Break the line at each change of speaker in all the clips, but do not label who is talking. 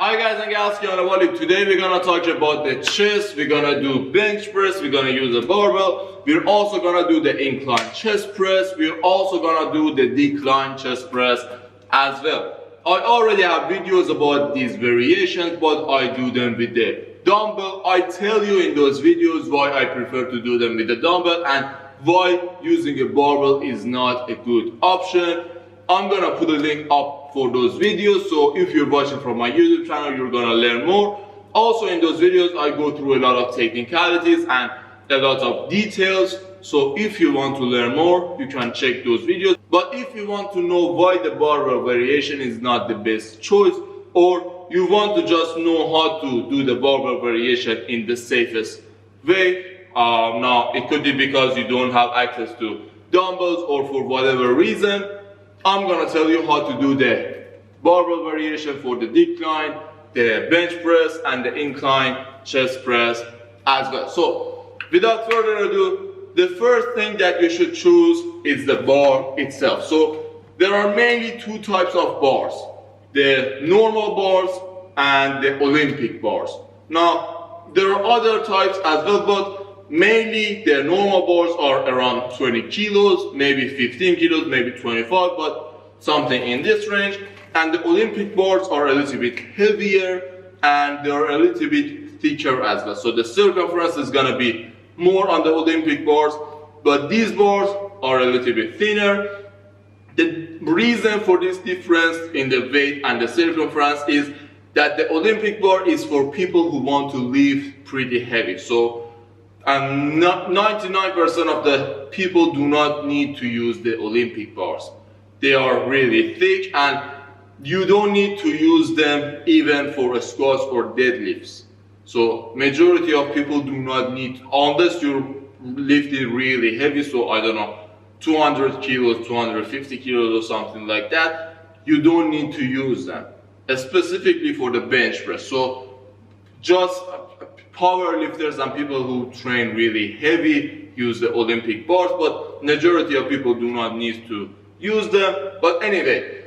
Hi guys and gals, today we're gonna talk about the chest. We're gonna do bench press, we're gonna use a barbell. We're also gonna do the incline chest press. We're also gonna do the decline chest press as well. I already have videos about these variations, but I do them with the dumbbell. I tell you in those videos why I prefer to do them with the dumbbell and why using a barbell is not a good option. I'm gonna put a link up for those videos, so if you're watching from my YouTube channel, you're gonna learn more. Also in those videos, I go through a lot of technicalities and a lot of details. So if you want to learn more, you can check those videos. But if you want to know why the barbell variation is not the best choice, or you want to just know how to do the barbell variation in the safest way, now it could be because you don't have access to dumbbells or for whatever reason, I'm gonna tell you how to do the barbell variation for the decline, the bench press, and the incline chest press as well. So without further ado, the first thing that you should choose is the bar itself. So there are mainly two types of bars, the normal bars and the Olympic bars. Now there are other types as well, but mainly the normal bars are around 20 kilos, maybe 15 kilos, maybe 25, but something in this range. And the Olympic bars are a little bit heavier and they're a little bit thicker as well. So the circumference is gonna be more on the Olympic bars, but these bars are a little bit thinner. The reason for this difference in the weight and the circumference is that the Olympic bar is for people who want to lift pretty heavy. So 99% of the people do not need to use the Olympic bars. They are really thick and you don't need to use them even for squats or deadlifts. So majority of people do not need, unless you're lifting really heavy, so I don't know, 200 kilos, 250 kilos or something like that, you don't need to use them, specifically for the bench press. So just power lifters and people who train really heavy use the Olympic bars, but majority of people do not need to use them. But anyway,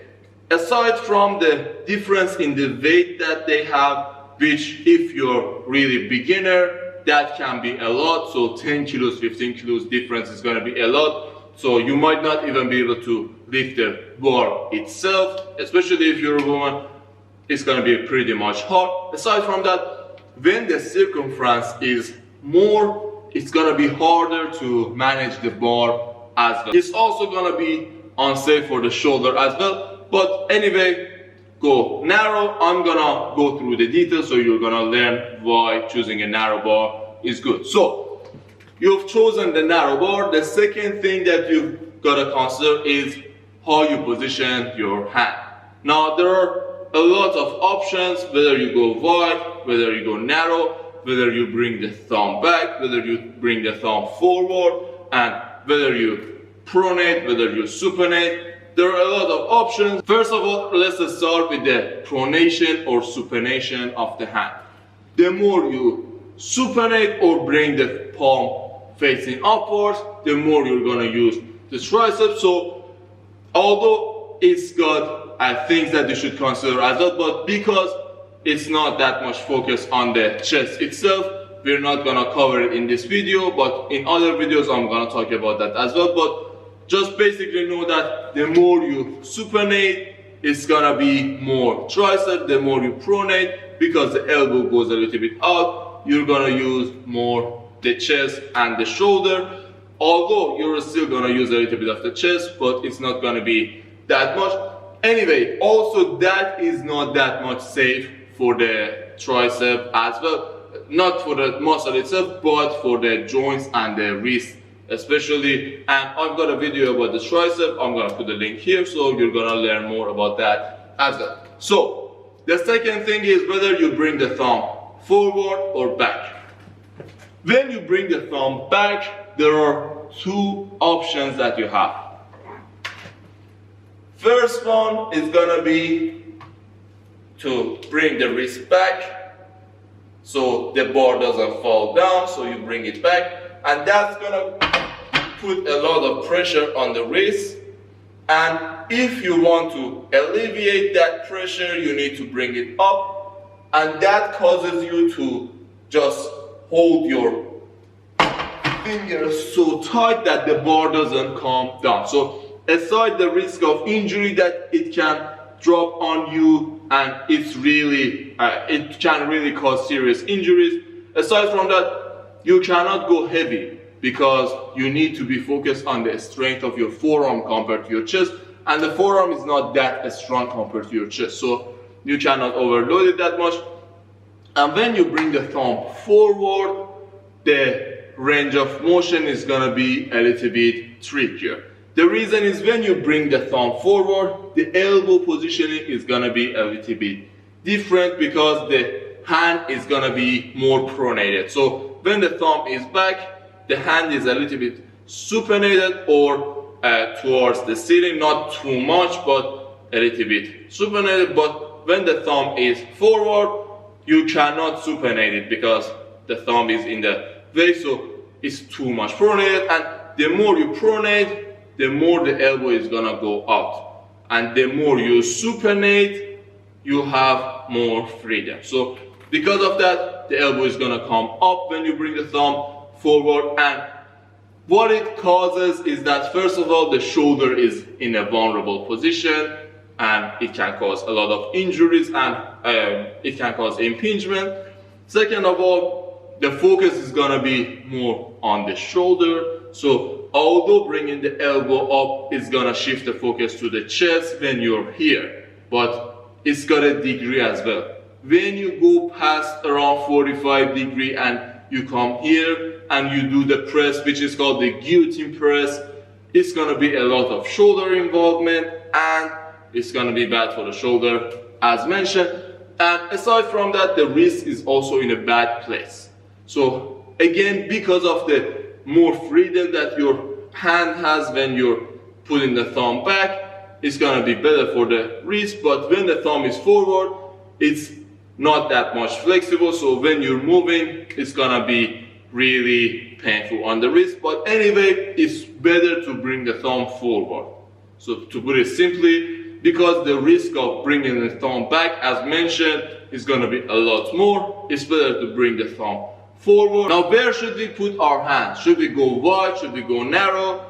aside from the difference in the weight that they have, which if you're really beginner, that can be a lot. So 10 kilos, 15 kilos difference is going to be a lot. So you might not even be able to lift the bar itself, especially if you're a woman. It's going to be pretty much hard. Aside from that, when the circumference is more, it's gonna be harder to manage the bar as well. It's also gonna be unsafe for the shoulder as well. But anyway, go narrow. I'm gonna go through the details, so you're gonna learn why choosing a narrow bar is good. So you've chosen the narrow bar. The second thing that you've gotta consider is how you position your hand. Now there are a lot of options, whether you go wide, whether you go narrow, whether you bring the thumb back, whether you bring the thumb forward, and whether you pronate, whether you supinate. There are a lot of options. First of all, let's start with the pronation or supination of the hand. The more you supinate or bring the palm facing upwards, the more you're gonna use the tricep. So although it's got things that you should consider as well, but because it's not that much focus on the chest itself, we're not gonna cover it in this video, but in other videos I'm gonna talk about that as well. But just basically know that the more you supinate, it's gonna be more tricep. The more you pronate, because the elbow goes a little bit out, you're gonna use more the chest and the shoulder. Although you're still gonna use a little bit of the chest, but it's not gonna be that much. Anyway, also that is not that much safe for the tricep as well. Not for the muscle itself, but for the joints and the wrist especially. And I've got a video about the tricep. I'm gonna put the link here, so you're gonna learn more about that as well. So the second thing is whether you bring the thumb forward or back. When you bring the thumb back, there are two options that you have. First one is gonna be to bring the wrist back so the bar doesn't fall down, so you bring it back, and that's gonna put a lot of pressure on the wrist. And if you want to alleviate that pressure, you need to bring it up and that causes you to just hold your fingers so tight that the bar doesn't come down. So aside the risk of injury that it can drop on you, and it can really cause serious injuries, aside from that, you cannot go heavy because you need to be focused on the strength of your forearm compared to your chest, and the forearm is not that strong compared to your chest, so you cannot overload it that much. And when you bring the thumb forward, the range of motion is gonna be a little bit trickier. The reason is when you bring the thumb forward, the elbow positioning is gonna be a little bit different because the hand is gonna be more pronated. So when the thumb is back, the hand is a little bit supinated or towards the ceiling, not too much, but a little bit supinated. But when the thumb is forward, you cannot supinate it because the thumb is in the way, so it's too much pronated, and the more you pronate, the more the elbow is gonna go out, and the more you supinate, you have more freedom. So because of that, the elbow is gonna come up when you bring the thumb forward, and what it causes is that first of all, the shoulder is in a vulnerable position, and it can cause a lot of injuries, and it can cause impingement. Second of all, the focus is gonna be more on the shoulder. So although bringing the elbow up is gonna shift the focus to the chest when you're here, but it's got a degree as well. When you go past around 45 degree and you come here and you do the press, which is called the guillotine press, it's gonna be a lot of shoulder involvement, and it's gonna be bad for the shoulder as mentioned. And aside from that, the wrist is also in a bad place. So again, because of the more freedom that your hand has when you're putting the thumb back, it's gonna be better for the wrist, but when the thumb is forward, it's not that much flexible, so when you're moving, it's gonna be really painful on the wrist. But anyway, it's better to bring the thumb forward. So to put it simply, because the risk of bringing the thumb back, as mentioned, is gonna be a lot more, it's better to bring the thumb forward. Now, where should we put our hands? Should we go wide? Should we go narrow?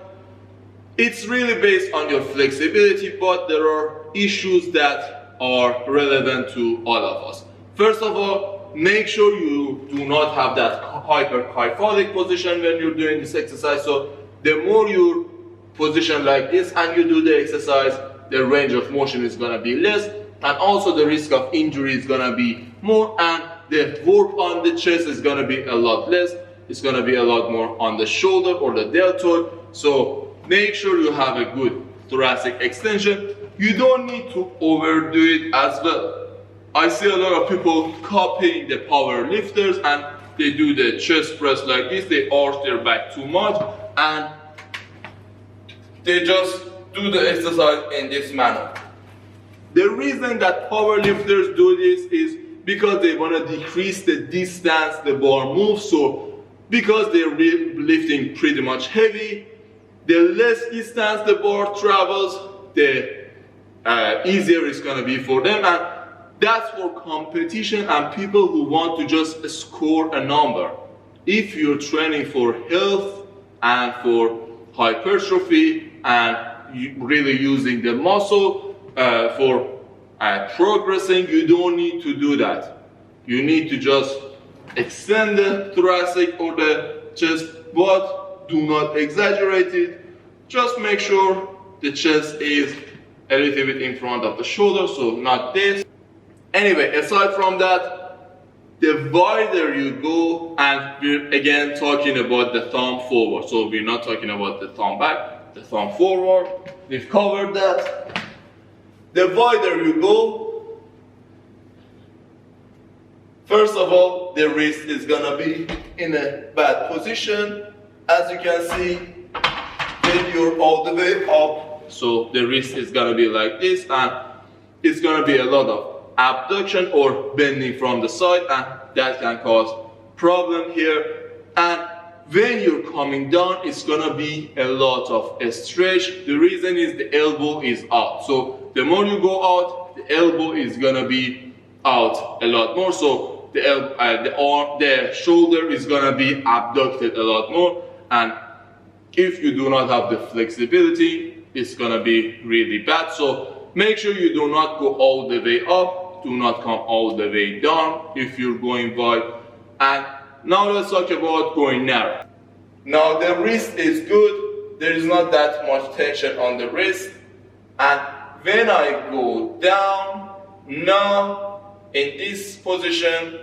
It's really based on your flexibility, but there are issues that are relevant to all of us. First of all, make sure you do not have that hyperkyphotic position when you're doing this exercise. So the more you position like this and you do the exercise, the range of motion is gonna be less, and also the risk of injury is gonna be more, and the work on the chest is gonna be a lot less. It's gonna be a lot more on the shoulder or the deltoid. So make sure you have a good thoracic extension. You don't need to overdo it as well. I see a lot of people copying the power lifters, and they do the chest press like this. They arch their back too much and they just do the exercise in this manner. The reason that power lifters do this is because they want to decrease the distance the bar moves. So because they're lifting pretty much heavy, the less distance the bar travels, the easier it's going to be for them. And that's for competition and people who want to just score a number. If you're training for health and for hypertrophy and really using the muscle for progressing, you don't need to do that. You need to just extend the thoracic or the chest, but do not exaggerate it. Just make sure the chest is a little bit in front of the shoulder, so not this. Anyway, aside from that, the wider you go, and we're again talking about the thumb forward, so we're not talking about the thumb back, the thumb forward, we've covered that. The wider you go, first of all, the wrist is gonna be in a bad position. As you can see, when you're all the way up, so the wrist is gonna be like this, and it's gonna be a lot of abduction or bending from the side, and that can cause problem here. And when you're coming down, it's gonna be a lot of stretch. The reason is the elbow is out. So the more you go out, the elbow is gonna be out a lot more, so the shoulder is gonna be abducted a lot more, and if you do not have the flexibility, it's gonna be really bad. So make sure you do not go all the way up, do not come all the way down if you're going wide. And now let's talk about going narrow. Now the wrist is good, there is not that much tension on the wrist, and when I go down, now in this position,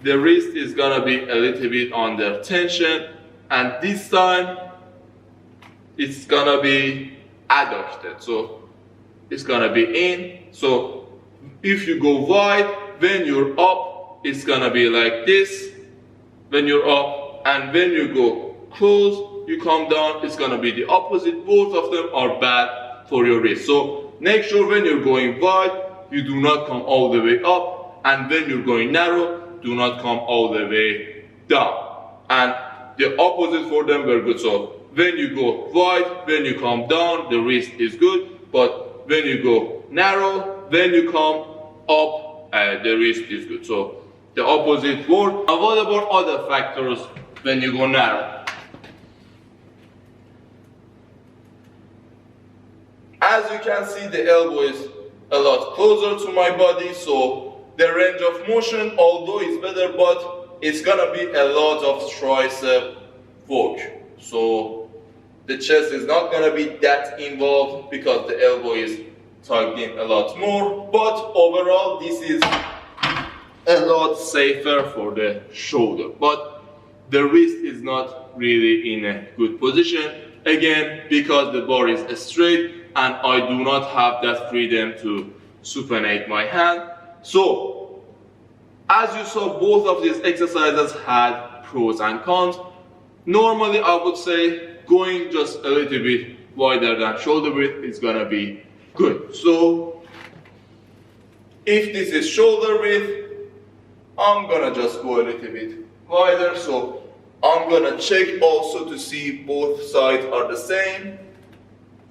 the wrist is gonna be a little bit under tension, and this time it's gonna be adducted, so it's gonna be in. So if you go wide, when you're up, it's gonna be like this when you're up, and when you go close, you come down, it's gonna be the opposite. Both of them are bad for your wrist. So make sure when you're going wide, you do not come all the way up, and when you're going narrow, do not come all the way down. And the opposite for them were good. So when you go wide, when you come down, the wrist is good, but when you go narrow, when you come up, the wrist is good. So the opposite work. And what about other factors when you go narrow? As you can see, the elbow is a lot closer to my body, so the range of motion, although it's better, but it's gonna be a lot of tricep work. So the chest is not gonna be that involved because the elbow is tugged in a lot more, but overall this is a lot safer for the shoulder. But the wrist is not really in a good position, again, because the bar is straight and I do not have that freedom to supinate my hand. So, as you saw, both of these exercises had pros and cons. Normally, I would say going just a little bit wider than shoulder width is gonna be good. So, if this is shoulder width, I'm gonna just go a little bit wider. So, I'm gonna check also to see both sides are the same.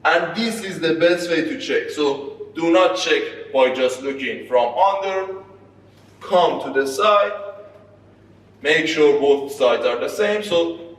And this is the best way to check. So, do not check by just looking from under. Come to the side. Make sure both sides are the same. So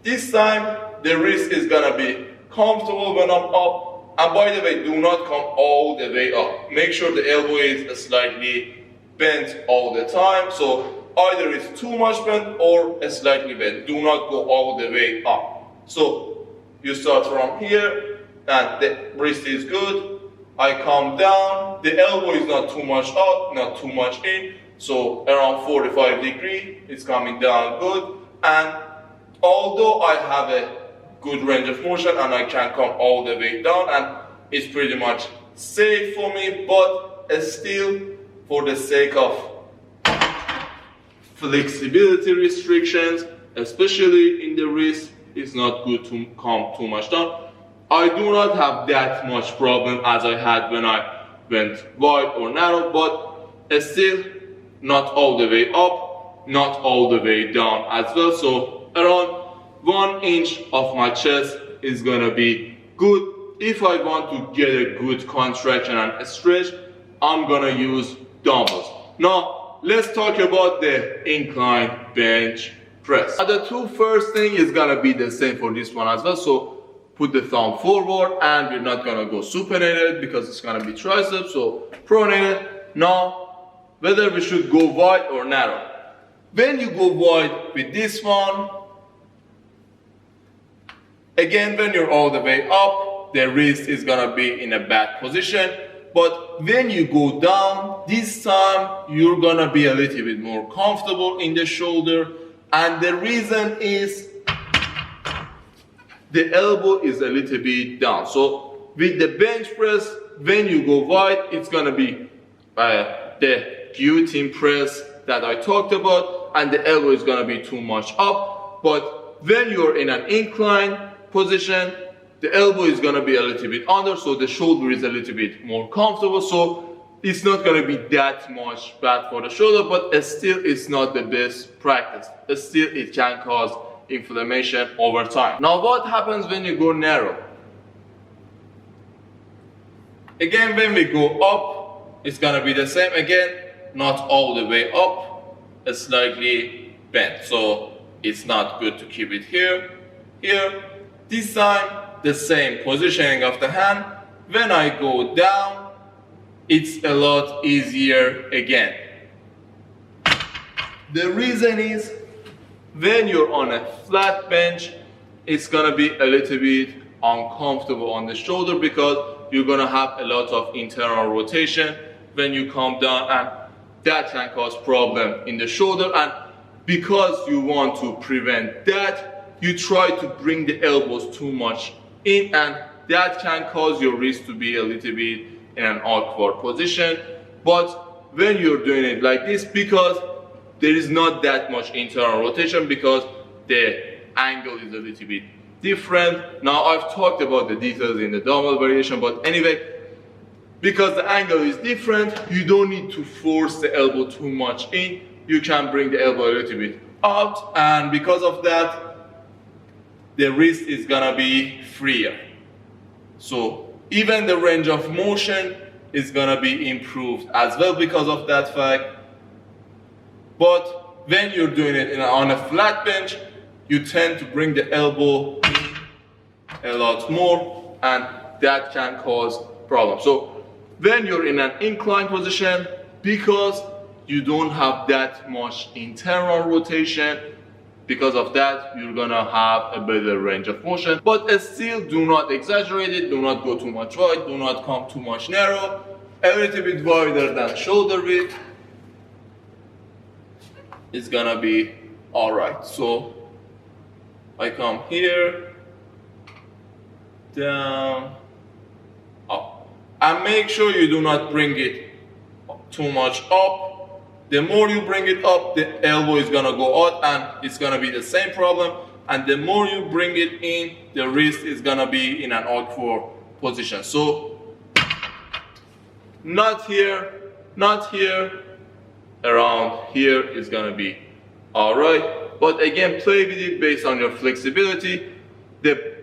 this time the wrist is gonna be comfortable when I'm up. And by the way, do not come all the way up. Make sure the elbow is slightly bent all the time. So either it's too much bent or slightly bent. Do not go all the way up. So you start from here and the wrist is good. I come down, the elbow is not too much out, not too much in, so around 45 degrees, it's coming down good. And although I have a good range of motion and I can come all the way down and it's pretty much safe for me, but still for the sake of flexibility restrictions, especially in the wrist, it's not good to come too much down. I do not have that much problem as I had when I went wide or narrow, but still not all the way up, not all the way down as well. So around 1 inch of my chest is gonna be good. If I want to get a good contraction and a stretch, I'm gonna use dumbbells. Now let's talk about the incline bench press. The two first thing is gonna be the same for this one as well. So put the thumb forward, and we're not gonna go supinated because it's gonna be triceps, so pronated. Now, whether we should go wide or narrow. When you go wide with this one, again, when you're all the way up, the wrist is gonna be in a bad position. But when you go down, this time you're gonna be a little bit more comfortable in the shoulder, and the reason is the elbow is a little bit down. So with the bench press, when you go wide, it's gonna be the guillotine press that I talked about, and the elbow is gonna be too much up. But when you're in an incline position, the elbow is gonna be a little bit under, so the shoulder is a little bit more comfortable. So it's not gonna be that much bad for the shoulder, but still it's not the best practice. Still it can cause inflammation over time. Now what happens when you go narrow? Again, when we go up, it's gonna be the same again, not all the way up, it's slightly bent. So it's not good to keep it here. This time, the same positioning of the hand. When I go down, it's a lot easier again. The reason is, when you're on a flat bench, it's gonna be a little bit uncomfortable on the shoulder because you're gonna have a lot of internal rotation when you come down, and that can cause problem in the shoulder. And because you want to prevent that, you try to bring the elbows too much in, and that can cause your wrist to be a little bit in an awkward position. But when you're doing it like this, because there is not that much internal rotation, because the angle is a little bit different. Now I've talked about the details in the dumbbell variation, but anyway, because the angle is different, you don't need to force the elbow too much in. You can bring the elbow a little bit out, and because of that, the wrist is gonna be freer. So even the range of motion is gonna be improved as well because of that fact. But when you're doing it on a flat bench, you tend to bring the elbow in a lot more, and that can cause problems. So when you're in an incline position, because you don't have that much internal rotation, because of that, you're gonna have a better range of motion. But still, do not exaggerate it, do not go too much wide, do not come too much narrow, a little bit wider than shoulder width. It's gonna be alright. So I come here, down, up, and make sure you do not bring it too much up. The more you bring it up, the elbow is gonna go out, and it's gonna be the same problem. And the more you bring it in, the wrist is gonna be in an awkward position. So not here, not here, around here is gonna be alright. But again, play with it based on your flexibility. The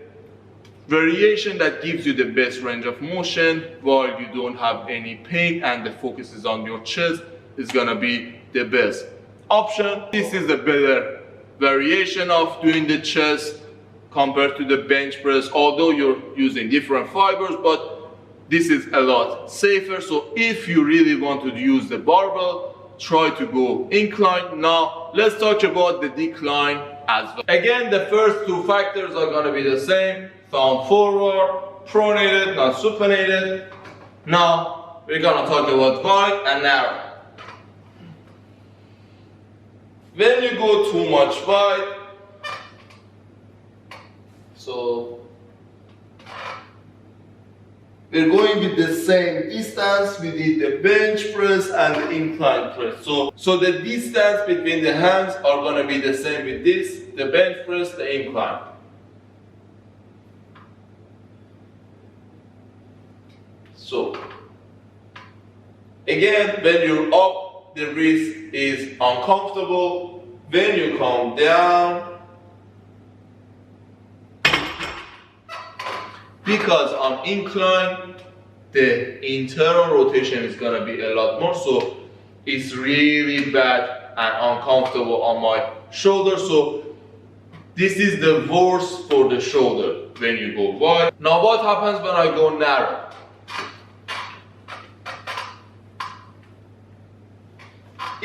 variation that gives you the best range of motion while you don't have any pain and the focus is on your chest is gonna be the best option. This is a better variation of doing the chest compared to the bench press, although you're using different fibers, but this is a lot safer. So if you really want to use the barbell, try to go incline. Now let's talk about the decline as well. Again, the first two factors are gonna be the same: thumb forward, pronated, not supinated. Now we're gonna talk about wide and narrow. When you go too much wide, so we're going with the same distance we did the bench press and the incline press. So the distance between the hands are going to be the same with this, the bench press, the incline. So again, when you're up, the wrist is uncomfortable. When you come down, because on incline, the internal rotation is gonna be a lot more, so it's really bad and uncomfortable on my shoulder. So this is the worst for the shoulder when you go wide. Now what happens when I go narrow?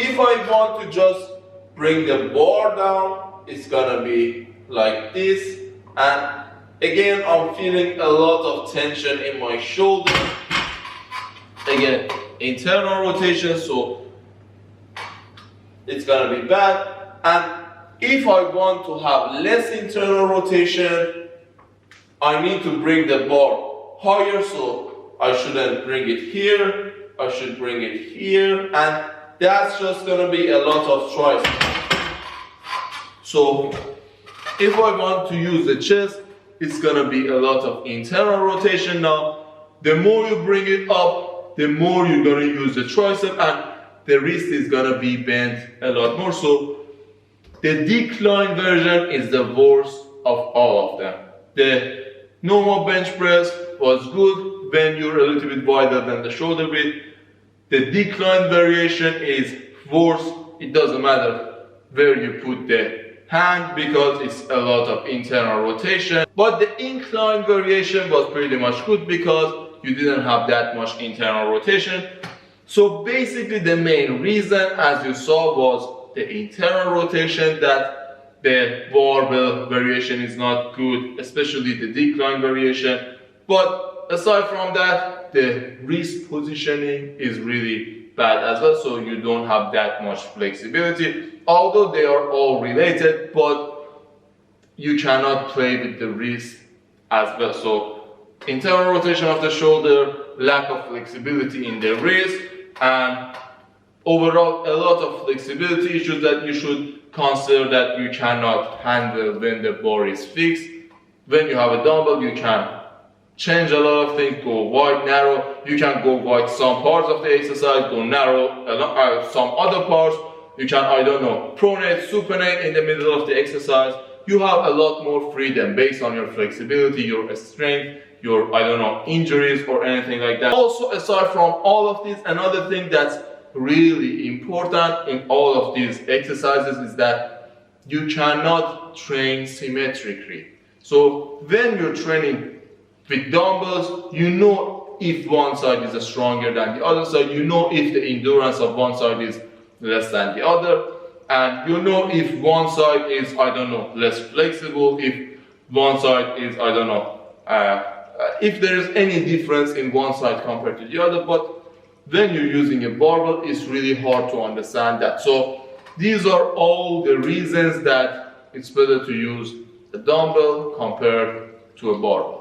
If I want to just bring the bar down, it's gonna be like this, and again, I'm feeling a lot of tension in my shoulder. Again, internal rotation, so it's gonna be bad. And if I want to have less internal rotation, I need to bring the bar higher, so I shouldn't bring it here, I should bring it here, and that's just gonna be a lot of tricep. So if I want to use the chest, it's gonna be a lot of internal rotation. Now, the more you bring it up, the more you're gonna use the tricep, and the wrist is gonna be bent a lot more. So the decline version is the worst of all of them. The normal bench press was good, when you're a little bit wider than the shoulder width. The decline variation is worse. It doesn't matter where you put the hand because it's a lot of internal rotation. But the incline variation was pretty much good because you didn't have that much internal rotation. So basically the main reason, as you saw, was the internal rotation, that the barbell variation is not good, especially the decline variation. But aside from that, the wrist positioning is really bad as well, so you don't have that much flexibility. Although they are all related, but you cannot play with the wrist as well. So internal rotation of the shoulder, lack of flexibility in the wrist, and overall a lot of flexibility issues that you should consider that you cannot handle when the bar is fixed. When you have a dumbbell, you can change a lot of things, go wide, narrow. You can go wide some parts of the exercise, go narrow some other parts. You can, I don't know, pronate, supinate in the middle of the exercise. You have a lot more freedom based on your flexibility, your strength, your, I don't know, injuries or anything like that. Also, aside from all of this, another thing that's really important in all of these exercises is that you cannot train symmetrically. So when you're training with dumbbells, you know if one side is stronger than the other side, you know if the endurance of one side is less than the other, and you know if one side is, I don't know, less flexible, if one side is, I don't know, if there is any difference in one side compared to the other. But when you're using a barbell, it's really hard to understand that. So these are all the reasons that it's better to use a dumbbell compared to a barbell.